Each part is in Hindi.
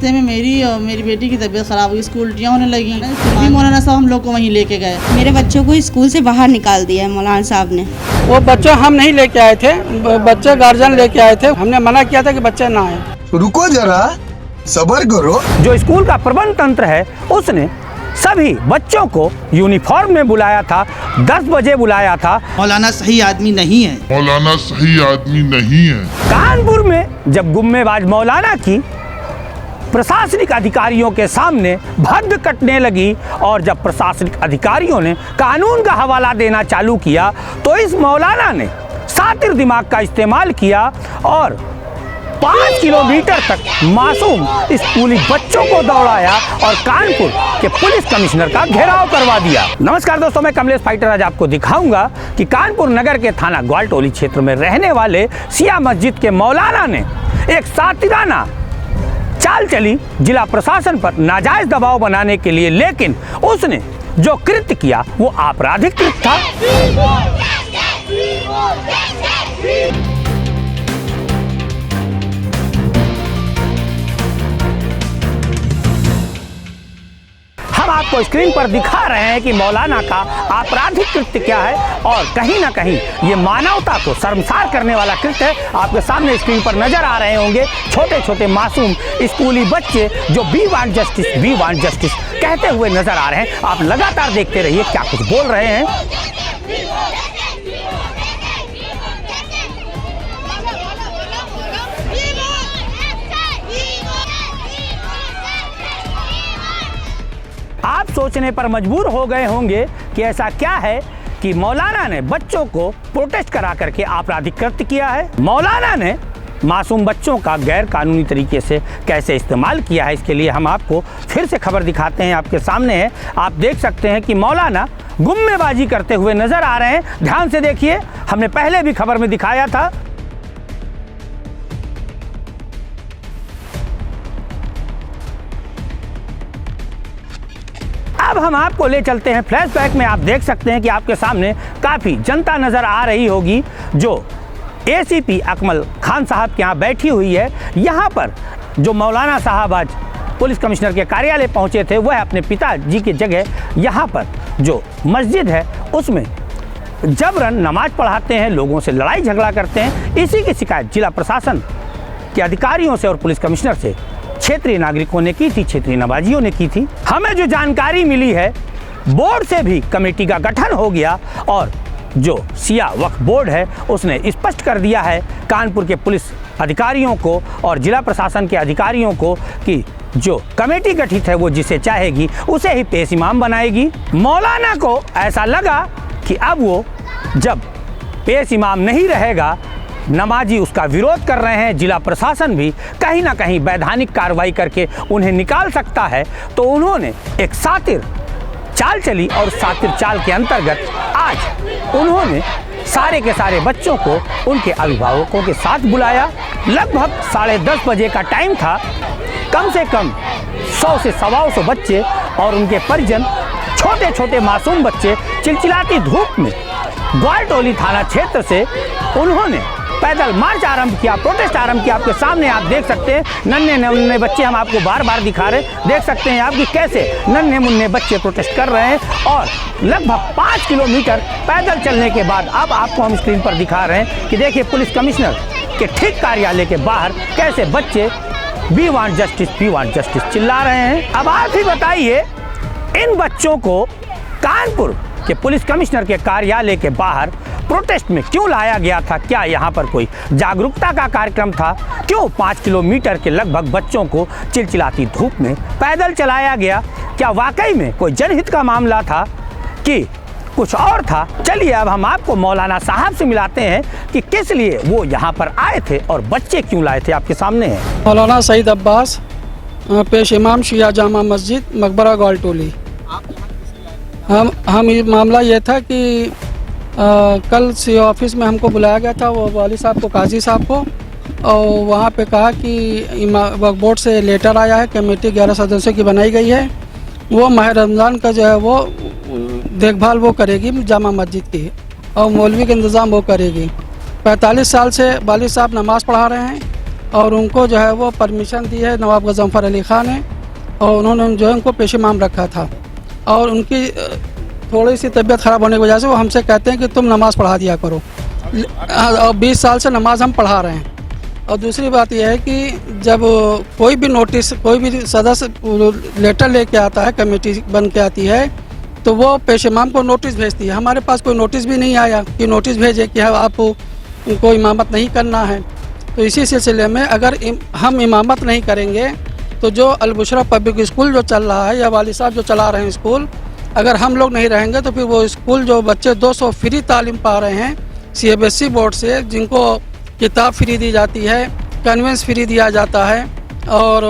रास्ते में मेरी और मेरी बेटी की तबीयत खराब हुई, इसको उल्टियाँ होने लगी। मौलाना साहब हम लोग को वहीं लेके गए। मेरे बच्चों को स्कूल से बाहर निकाल दिया है मौलाना साहब ने। वो बच्चे हम नहीं लेके आए थे, बच्चे गार्जियन लेके आए थे। हमने मना किया था कि बच्चे ना आए। रुको जरा, सब्र करो। जो स्कूल का प्रबंध तंत्र है उसने सभी बच्चों को यूनिफॉर्म में बुलाया था, 10 बजे बुलाया था। मौलाना सही आदमी नहीं है। मौलाना सही आदमी नहीं है। कानपुर में जब गुम्मेबाज मौलाना की प्रशासनिक अधिकारियों के सामने भद्द कटने लगी और जब प्रशासनिक अधिकारियों ने कानून का हवाला देना चालू किया तो इस मौलाना ने सातिर दिमाग का इस्तेमाल किया और 5 किलोमीटर तक मासूम स्कूली बच्चों को दौड़ाया और कानपुर के पुलिस कमिश्नर का घेराव करवा दिया। नमस्कार दोस्तों, मैं कमलेश फाइटर आज आपको दिखाऊंगा कि कानपुर नगर के थाना ग्वालटोली क्षेत्र में रहने वाले शिया मस्जिद के मौलाना ने एक सातिराना चाल चली जिला प्रशासन पर नाजायज दबाव बनाने के लिए, लेकिन उसने जो कृत्य किया वो आपराधिक कृत्य था। हम आपको स्क्रीन पर दिखा रहे हैं कि मौलाना का आपराधिक कृत्य क्या है और कहीं ना कहीं ये मानवता को शर्मसार करने वाला कृत्य है। आपके सामने स्क्रीन पर नजर आ रहे होंगे छोटे छोटे मासूम स्कूली बच्चे जो वी वांट जस्टिस कहते हुए नजर आ रहे हैं। आप लगातार देखते रहिए क्या कुछ बोल रहे हैं। आप सोचने पर मजबूर हो गए होंगे कि ऐसा क्या है कि मौलाना ने बच्चों को प्रोटेस्ट करा करके आपराधिक कृत्य किया है। मौलाना ने मासूम बच्चों का गैर कानूनी तरीके से कैसे इस्तेमाल किया है, इसके लिए हम आपको फिर से खबर दिखाते हैं। आपके सामने है, आप देख सकते हैं कि मौलाना गुम्मेबाजी करते हुए नजर आ रहे हैं। ध्यान से देखिए, हमने पहले भी खबर में दिखाया था। अब हम आपको ले चलते हैं फ्लैशबैक में। आप देख सकते हैं कि आपके सामने काफ़ी जनता नज़र आ रही होगी जो एसीपी अकमल खान साहब के यहाँ बैठी हुई है। यहाँ पर जो मौलाना साहब आज पुलिस कमिश्नर के कार्यालय पहुँचे थे वह अपने पिताजी की जगह यहाँ पर जो मस्जिद है उसमें जबरन नमाज पढ़ाते हैं, लोगों से लड़ाई झगड़ा करते हैं। इसी की शिकायत जिला प्रशासन के अधिकारियों से और पुलिस कमिश्नर से क्षेत्रीय नागरिकों ने की थी, क्षेत्रीय नवाजियों ने की थी। हमें जो जानकारी मिली है बोर्ड से भी कमेटी का गठन हो गया और जो शिया वक्फ बोर्ड है उसने स्पष्ट कर दिया है कानपुर के पुलिस अधिकारियों को और जिला प्रशासन के अधिकारियों को कि जो कमेटी गठित है वो जिसे चाहेगी उसे ही पेश इमाम बनाएगी। मौलाना को ऐसा लगा कि अब वो जब पेश इमाम नहीं रहेगा, नमाजी उसका विरोध कर रहे हैं, जिला प्रशासन भी कहीं ना कहीं वैधानिक कार्रवाई करके उन्हें निकाल सकता है, तो उन्होंने एक सातिर चाल चली और सातिर चाल के अंतर्गत आज उन्होंने सारे के सारे बच्चों को उनके अभिभावकों के साथ बुलाया। लगभग 10:30 बजे का टाइम था। कम से कम 100 से 125 बच्चे और उनके परिजन, छोटे छोटे मासूम बच्चे चिलचिलाती धूप में ग्वालटोली थाना क्षेत्र से उन्होंने पैदल मार्च आरंभ किया, प्रोटेस्ट आरंभ किया। आपके सामने आप देख सकते हैं नन्हे मुन्ने बच्चे, हम आपको बार बार दिखा रहे हैं, देख सकते हैं आप कि कैसे नन्हे मुन्ने बच्चे प्रोटेस्ट कर रहे हैं। और लगभग 5 किलोमीटर पैदल चलने के बाद अब आपको हम स्क्रीन पर दिखा रहे हैं कि देखिए पुलिस कमिश्नर के ठीक कार्यालय के बाहर कैसे बच्चे वी वांट जस्टिस चिल्ला रहे हैं। अब आप ही बताइए इन बच्चों को कानपुर के पुलिस कमिश्नर के कार्यालय के बाहर प्रोटेस्ट में क्यों लाया गया था? क्या यहाँ पर कोई जागरूकता का कार्यक्रम था? क्यों 5 किलोमीटर के लगभग बच्चों को चिलचिलाती धूप में पैदल चलाया गया? क्या वाकई में कोई जनहित का मामला था कि कुछ और था? चलिए अब हम आपको मौलाना साहब से मिलाते हैं कि किस लिए वो यहाँ पर आए थे और बच्चे क्यों लाए थे। आपके सामने है मौलाना सईद अब्बास, पेश इमाम शिया जामा मस्जिद मकबरा ग्वालटोली। हम मामला ये था कि कल सी ऑफिस में हमको बुलाया गया था, वो वाली साहब को, काजी साहब को, और वहाँ पे कहा कि वक्फ बोर्ड से लेटर आया है, कमेटी 11 सदस्यों की बनाई गई है, वो माह रमज़ान का जो है वो देखभाल वो करेगी जामा मस्जिद की और मौलवी का इंतज़ाम वो करेगी। 45 साल से वाली साहब नमाज़ पढ़ा रहे हैं और उनको जो है वो परमिशन दी है नवाब गज़नफ़र अली ख़ान ने, और उन्होंने जो है उनको पेश इमाम रखा था। और उनकी थोड़ी सी तबीयत ख़राब होने की वजह से वो हमसे कहते हैं कि तुम नमाज़ पढ़ा दिया करो, और 20 साल से नमाज हम पढ़ा रहे हैं। और दूसरी बात यह है कि जब कोई भी नोटिस, कोई भी सदस्य लेटर लेके आता है, कमेटी बन के आती है, तो वो पेश इमाम को नोटिस भेजती है। हमारे पास कोई नोटिस भी नहीं आया कि नोटिस भेजे कि आप उनको इमामत नहीं करना है। तो इसी सिलसिले में अगर हम इमामत नहीं करेंगे तो जो अलबुशरा पब्लिक स्कूल जो चल रहा है या वाली साहब जो चला रहे हैं स्कूल, अगर हम लोग नहीं रहेंगे तो फिर वो स्कूल जो बच्चे 200 फ्री तालीम पा रहे हैं CBSE बोर्ड से, जिनको किताब फ्री दी जाती है, कन्वेंस फ्री दिया जाता है और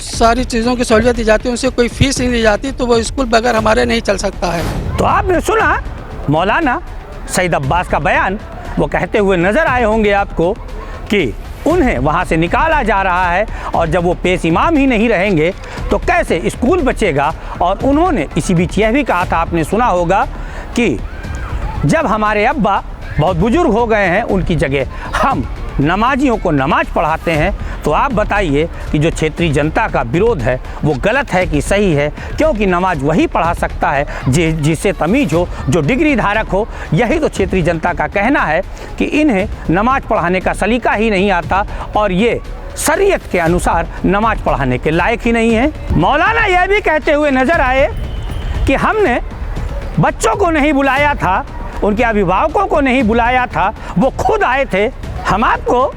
सारी चीज़ों की सहूलियत दी जाती है, उनसे कोई फ़ीस नहीं दी जाती, तो वो स्कूल बगैर हमारे नहीं चल सकता है। तो आपने सुना मौलाना सईद अब्बास का बयान। वो कहते हुए नज़र आए होंगे आपको कि उन्हें वहाँ से निकाला जा रहा है, और जब वो पेश इमाम ही नहीं रहेंगे तो कैसे स्कूल बचेगा। और उन्होंने इसी बीच यह भी कहा था, आपने सुना होगा, कि जब हमारे अब्बा बहुत बुजुर्ग हो गए हैं, उनकी जगह हम नमाजियों को नमाज पढ़ाते हैं। तो आप बताइए कि जो क्षेत्रीय जनता का विरोध है वो गलत है कि सही है, क्योंकि नमाज वही पढ़ा सकता है जिससे तमीज़ हो, जो डिग्री धारक हो। यही तो क्षेत्रीय जनता का कहना है कि इन्हें नमाज पढ़ाने का सलीका ही नहीं आता, और ये शरीयत के अनुसार नमाज पढ़ाने के लायक ही नहीं है। मौलाना यह भी कहते हुए नज़र आए कि हमने बच्चों को नहीं बुलाया था, उनके अभिभावकों को नहीं बुलाया था, वो खुद आए थे। हम आपको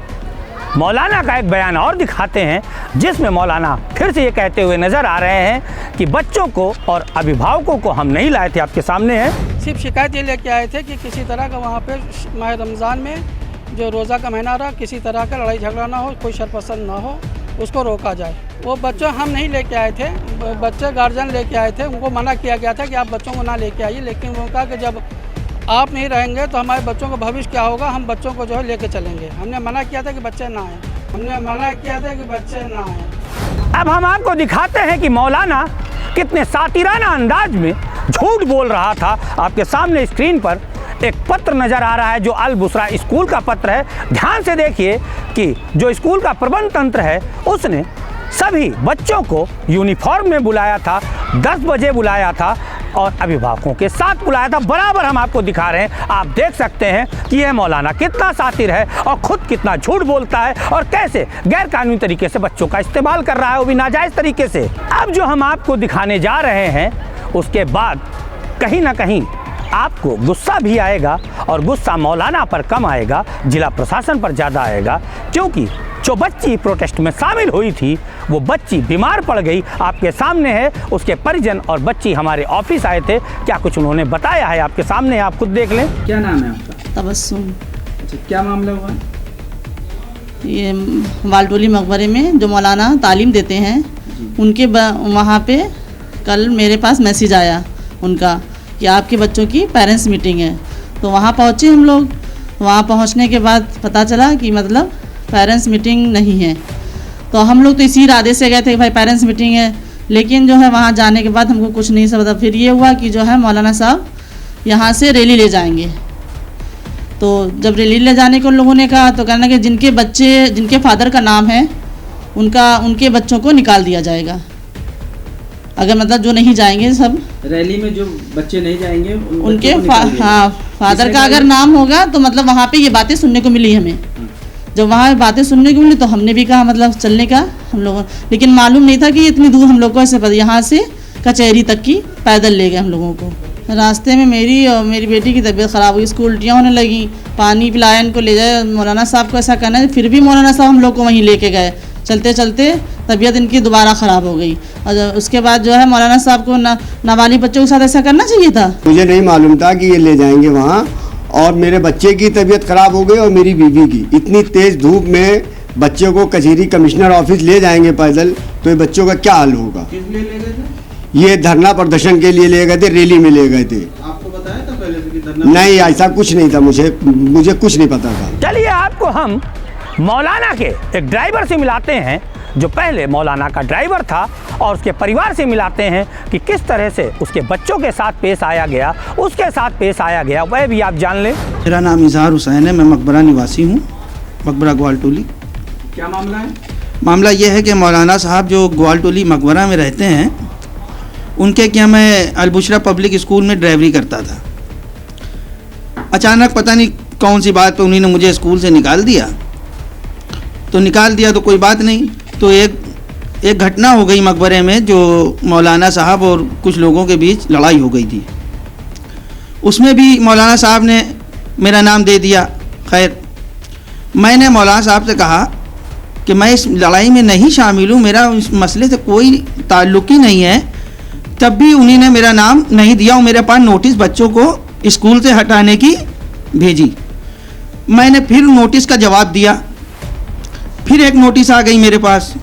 मौलाना का एक बयान और दिखाते हैं, जिसमें मौलाना फिर से ये कहते हुए नज़र आ रहे हैं कि बच्चों को और अभिभावकों को हम नहीं लाए थे। आपके सामने है, सिर्फ शिकायत ये लेके आए थे कि किसी तरह का वहाँ पे माह रमज़ान में जो रोज़ा का महीना रहा, किसी तरह का लड़ाई झगड़ा ना हो, कोई शरपसंद ना हो, उसको रोका जाए। वो बच्चे हम नहीं लेके आए थे, बच्चे गार्जियन लेके आए थे। उनको मना किया गया था कि आप बच्चों को ना लेके आइए, लेकिन वो कहा कि जब आप नहीं रहेंगे तो हमारे बच्चों का भविष्य क्या होगा, हम बच्चों को जो है लेके चलेंगे। हमने मना किया था कि बच्चे ना आए, हमने मना किया था कि बच्चे ना आए। अब हम आपको दिखाते हैं कि मौलाना कितने सातिराना अंदाज में झूठ बोल रहा था। आपके सामने स्क्रीन पर एक पत्र नज़र आ रहा है जो अलबुशरा स्कूल का पत्र है। ध्यान से देखिए कि जो स्कूल का प्रबंध तंत्र है उसने सभी बच्चों को यूनिफॉर्म में बुलाया था, 10 बजे बुलाया था, और अभिभावकों के साथ बुलाया था। बराबर हम आपको दिखा रहे हैं, आप देख सकते हैं कि यह मौलाना कितना सातिर है और ख़ुद कितना झूठ बोलता है, और कैसे गैर कानूनी तरीके से बच्चों का इस्तेमाल कर रहा है, वो भी नाजायज़ तरीके से। अब जो हम आपको दिखाने जा रहे हैं उसके बाद कहीं ना कहीं आपको गुस्सा भी आएगा, और गुस्सा मौलाना पर कम आएगा, जिला प्रशासन पर ज़्यादा आएगा, क्योंकि जो बच्ची प्रोटेस्ट में शामिल हुई थी वो बच्ची बीमार पड़ गई। आपके सामने है, उसके परिजन और बच्ची हमारे ऑफिस आए थे। क्या कुछ उन्होंने बताया है आपके सामने, आप खुद देख लें। क्या नाम है आपका? तबस्सुम। अच्छा, क्या मामला हुआ? ये वालटोली मकबरे में जो मौलाना तालीम देते हैं उनके वहाँ पे कल मेरे पास मैसेज आया उनका कि आपके बच्चों की पेरेंट्स मीटिंग है। तो वहाँ पहुँचे हम लोग। वहाँ पहुँचने के बाद पता चला कि मतलब पेरेंट्स मीटिंग नहीं है। तो हम लोग तो इसी इरादे से गए थे कि भाई पेरेंट्स मीटिंग है, लेकिन जो है वहाँ जाने के बाद हमको कुछ नहीं समझा। फिर ये हुआ कि जो है मौलाना साहब यहाँ से रैली ले जाएंगे। तो जब रैली ले जाने को उन लोगों ने कहा तो कहना कि जिनके बच्चे, जिनके फादर का नाम है उनके बच्चों को निकाल दिया जाएगा, अगर मतलब जो नहीं जाएंगे सब रैली में, जो बच्चे नहीं जाएंगे उनके फादर का अगर नाम होगा तो मतलब वहाँ पे ये बातें सुनने को मिली हमें। जब वहाँ बातें सुनने को मिली तो हमने भी कहा मतलब चलने का हम लोगों, लेकिन मालूम नहीं था कि इतनी दूर हम लोग को ऐसे यहाँ से कचहरी तक की पैदल ले गए हम लोगों को। रास्ते में मेरी और मेरी बेटी की तबीयत ख़राब हुई, इसको उल्टियाँ होने लगी, पानी पिलाया, इनको ले जाए। मौलाना साहब को ऐसा करना है, फिर भी मौलाना साहब हम लोग को वहीं लेके गए। चलते चलते तबीयत इनकी दोबारा ख़राब हो गई, और उसके बाद जो है मौलाना साहब को नाबालिग बच्चों के साथ ऐसा करना चाहिए था। मुझे नहीं मालूम था कि ये ले जाएंगे वहाँ, और मेरे बच्चे की तबीयत ख़राब हो गई और मेरी बीवी की। इतनी तेज़ धूप में बच्चे को कचहरी कमिश्नर ऑफिस ले जाएंगे पैदल, तो ये बच्चों का क्या हाल होगा। किस लिए ले गए थे? ये धरना प्रदर्शन के लिए ले गए थे, रैली में ले गए थे। आपको बताया था पहले से कि धरना? नहीं, ऐसा कुछ नहीं था, मुझे कुछ नहीं पता था। चलिए आपको हम मौलाना के एक ड्राइवर से मिलाते हैं, जो पहले मौलाना का ड्राइवर था, और उसके परिवार से मिलाते हैं कि किस तरह से उसके बच्चों के साथ पेश आया गया, उसके साथ पेश आया गया, वह भी आप जान लें। मेरा नाम इजहार हुसैन है, मैं मकबरा निवासी हूँ, मकबरा ग्वालटोली। क्या मामला है? मामला ये है कि मौलाना साहब जो ग्वालटोली मकबरा में रहते हैं, उनके क्या मैं अलबुशरा पब्लिक स्कूल में ड्राइवरी करता था। अचानक पता नहीं कौन सी बात पे उन्होंने मुझे स्कूल से निकाल दिया। तो कोई बात नहीं, तो एक घटना हो गई मकबरे में, जो मौलाना साहब और कुछ लोगों के बीच लड़ाई हो गई थी। उसमें भी मौलाना साहब ने मेरा नाम दे दिया। खैर, मैंने मौलाना साहब से कहा कि मैं इस लड़ाई में नहीं शामिल हूँ, मेरा इस मसले से कोई ताल्लुक़ ही नहीं है। तब भी उन्होंने मेरा नाम नहीं दिया और मेरे पास नोटिस बच्चों को स्कूल से हटाने की भेजी। मैंने फिर नोटिस का जवाब दिया। फिर एक नोटिस आ गई मेरे पास।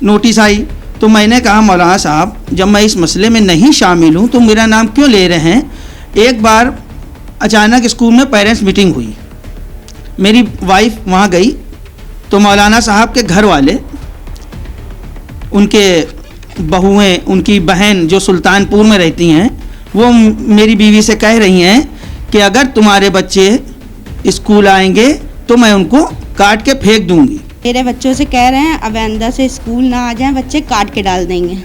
नोटिस आई तो मैंने कहा मौलाना साहब, जब मैं इस मसले में नहीं शामिल हूँ तो मेरा नाम क्यों ले रहे हैं। एक बार अचानक स्कूल में पेरेंट्स मीटिंग हुई, मेरी वाइफ वहाँ गई तो मौलाना साहब के घर वाले, उनके बहुएं, उनकी बहन जो सुल्तानपुर में रहती हैं, वो मेरी बीवी से कह रही हैं कि अगर तुम्हारे बच्चे स्कूल आएंगे तो मैं उनको काट के फेंक दूंगी। मेरे बच्चों से कह रहे हैं अब अंदर से स्कूल ना आ जाएं, बच्चे काट के डाल देंगे।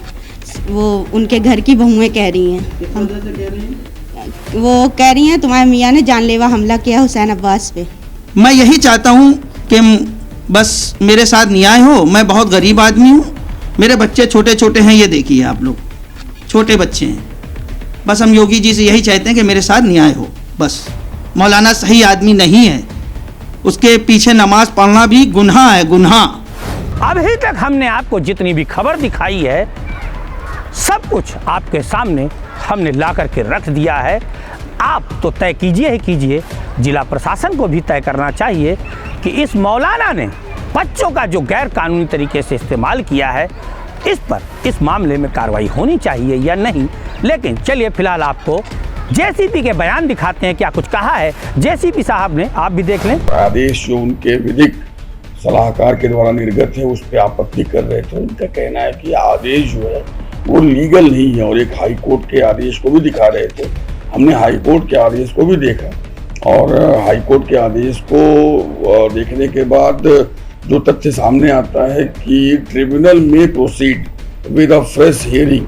वो उनके घर की बहुएं कह रही हैं। वो कह रही हैं तुम्हारे मियाँ ने जानलेवा हमला किया हुसैन अब्बास पे। मैं यही चाहता हूँ कि बस मेरे साथ न्याय हो। मैं बहुत गरीब आदमी हूँ, मेरे बच्चे छोटे छोटे हैं, ये देखिए आप लोग, छोटे बच्चे हैं। बस हम योगी जी से यही चाहते हैं कि मेरे साथ न्याय हो। बस मौलाना सही आदमी नहीं है, उसके पीछे नमाज पढ़ना भी गुनाह है, गुनाह। अभी तक हमने आपको जितनी भी खबर दिखाई है, सब कुछ आपके सामने हमने ला करके रख दिया है। आप तो तय कीजिए ही कीजिए, जिला प्रशासन को भी तय करना चाहिए कि इस मौलाना ने बच्चों का जो गैर कानूनी तरीके से इस्तेमाल किया है, इस पर इस मामले में कार्रवाई होनी चाहिए या नहीं। लेकिन चलिए फिलहाल आपको जेसीपी के बयान दिखाते हैं, क्या कुछ कहा है जेसीपी साहब ने, आप भी देख लें। आदेश जो उनके विधिक सलाहकार के द्वारा निर्गत है उस पर आपत्ति कर रहे थे। उनका कहना है कि आदेश जो है वो लीगल नहीं है और एक हाई कोर्ट के आदेश को भी दिखा रहे थे। हमने हाई कोर्ट के आदेश को भी देखा और हाई कोर्ट के आदेश को देखने के बाद जो तथ्य सामने आता है कि ट्रिब्यूनल में proceed with a fresh hearing,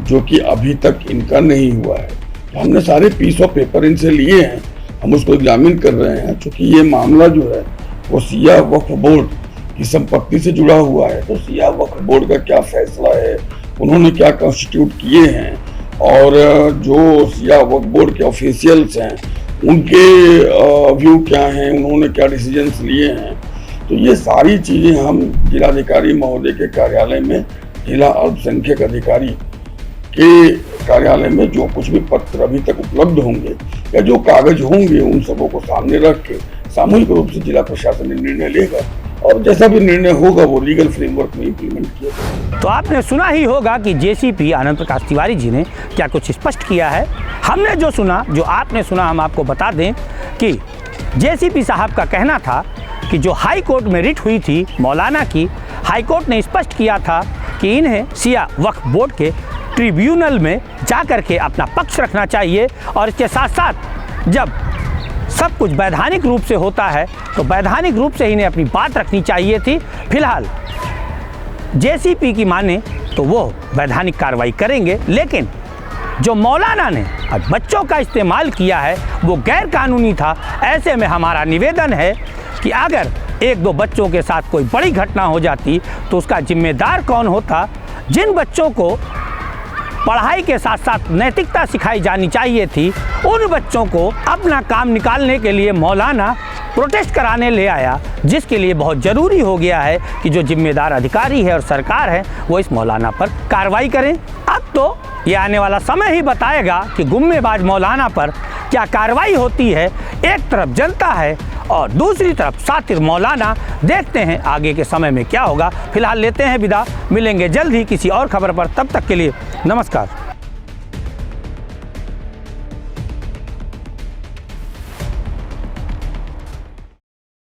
जो कि अभी तक इनका नहीं हुआ है। तो हमने सारे पीस ऑफ पेपर इनसे लिए हैं, हम उसको एग्जामिन कर रहे हैं। चूँकि ये मामला जो है वो सिया वक्फ बोर्ड की संपत्ति से जुड़ा हुआ है, तो सिया वक्फ बोर्ड का क्या फैसला है, उन्होंने क्या कॉन्स्टिट्यूट किए हैं और जो सिया वक्फ बोर्ड के ऑफिशियल्स हैं उनके व्यू क्या हैं, उन्होंने क्या डिसीजंस लिए हैं, तो ये सारी चीज़ें हम जिलाधिकारी महोदय के कार्यालय में, जिला अल्पसंख्यक अधिकारी के कार्यालय में जो कुछ भी पत्र अभी तक उपलब्ध होंगे या जो कागज होंगे उन सबों को सामने रख के सामूहिक रूप से जिला प्रशासन निर्णय लेगा और जैसा भी निर्णय होगा वो लीगल फ्रेमवर्क में इम्प्लीमेंट किया जाएगा। तो आपने सुना ही होगा कि जेसीपी आनंद प्रकाश तिवारी जी ने क्या कुछ स्पष्ट किया है। हमने जो सुना, जो आपने सुना, हम आपको बता दें कि जेसीपी साहब का कहना था कि जो हाई कोर्ट में रिट हुई थी मौलाना की, हाई कोर्ट ने स्पष्ट किया था कि इन्हें सिया वक्फ बोर्ड के ट्रिब्यूनल में जा कर के अपना पक्ष रखना चाहिए और इसके साथ साथ जब सब कुछ वैधानिक रूप से होता है तो वैधानिक रूप से इन्हें अपनी बात रखनी चाहिए थी। फिलहाल जेसीपी की माने तो वो वैधानिक कार्रवाई करेंगे, लेकिन जो मौलाना ने आज बच्चों का इस्तेमाल किया है वो गैर कानूनी था। ऐसे में हमारा निवेदन है कि अगर एक दो बच्चों के साथ कोई बड़ी घटना हो जाती तो उसका जिम्मेदार कौन होता। जिन बच्चों को पढ़ाई के साथ साथ नैतिकता सिखाई जानी चाहिए थी, उन बच्चों को अपना काम निकालने के लिए मौलाना प्रोटेस्ट कराने ले आया, जिसके लिए बहुत ज़रूरी हो गया है कि जो जिम्मेदार अधिकारी है और सरकार है वो इस मौलाना पर कार्रवाई करें। अब तो ये आने वाला समय ही बताएगा कि गुम्मेबाज मौलाना पर क्या कार्रवाई होती है। एक तरफ जनता है और दूसरी तरफ सातिर मौलाना। देखते हैं आगे के समय में क्या होगा। फिलहाल लेते हैं विदा, मिलेंगे जल्द ही किसी और खबर पर। तब तक के लिए नमस्कार।